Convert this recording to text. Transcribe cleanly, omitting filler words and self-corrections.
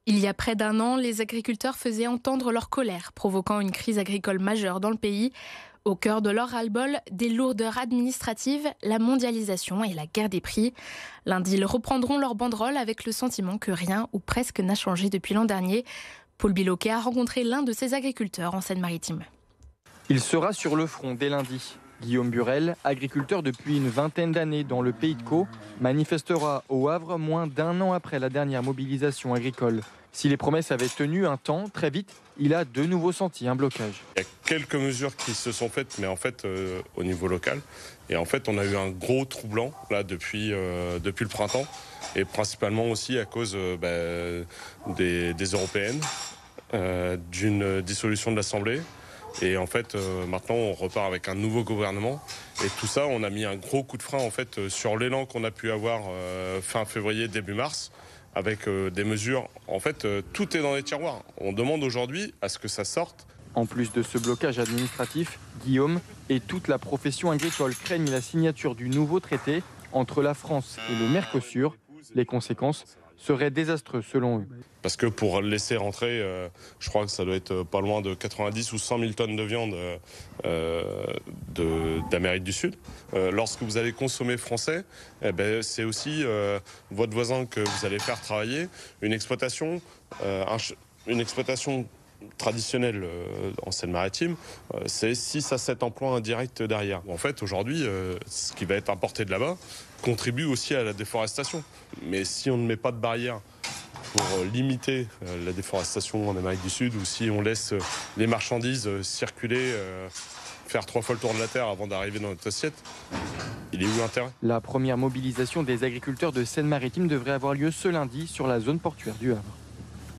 Il y a près d'un an, les agriculteurs faisaient entendre leur colère, provoquant une crise agricole majeure dans le pays. Au cœur de leur ras-le-bol, des lourdeurs administratives, la mondialisation et la guerre des prix. Lundi, ils reprendront leur banderole avec le sentiment que rien ou presque n'a changé depuis l'an dernier. Paul Biloquet a rencontré l'un de ces agriculteurs en Seine-Maritime. Il sera sur le front dès lundi. Guillaume Burel, agriculteur depuis une vingtaine d'années dans le Pays de Caux, manifestera au Havre moins d'un an après la dernière mobilisation agricole. Si les promesses avaient tenu un temps, très vite, il a de nouveau senti un blocage. Il y a quelques mesures qui se sont faites, mais en fait au niveau local. Et en fait, on a eu un gros trou blanc là, depuis le printemps, et principalement aussi à cause des européennes, d'une dissolution de l'Assemblée. Et en fait, maintenant, on repart avec un nouveau gouvernement. Et tout ça, on a mis un gros coup de frein en fait, sur l'élan qu'on a pu avoir fin février, début mars, avec des mesures. En fait, tout est dans les tiroirs. On demande aujourd'hui à ce que ça sorte. En plus de ce blocage administratif, Guillaume et toute la profession agricole craignent la signature du nouveau traité entre la France et le Mercosur. Les conséquences seraient désastreuses selon eux. Parce que pour laisser rentrer, je crois que ça doit être pas loin de 90 ou 100 000 tonnes de viande d'Amérique du Sud. Lorsque vous allez consommer français, c'est aussi votre voisin que vous allez faire travailler. Une exploitation traditionnelle en Seine-Maritime, c'est 6 à 7 emplois indirects derrière. En fait, aujourd'hui, ce qui va être importé de là-bas contribue aussi à la déforestation. Mais si on ne met pas de barrière pour limiter la déforestation en Amérique du Sud, ou si on laisse les marchandises circuler, faire 3 fois le tour de la Terre avant d'arriver dans notre assiette, il est où l'intérêt ? La première mobilisation des agriculteurs de Seine-Maritime devrait avoir lieu ce lundi sur la zone portuaire du Havre.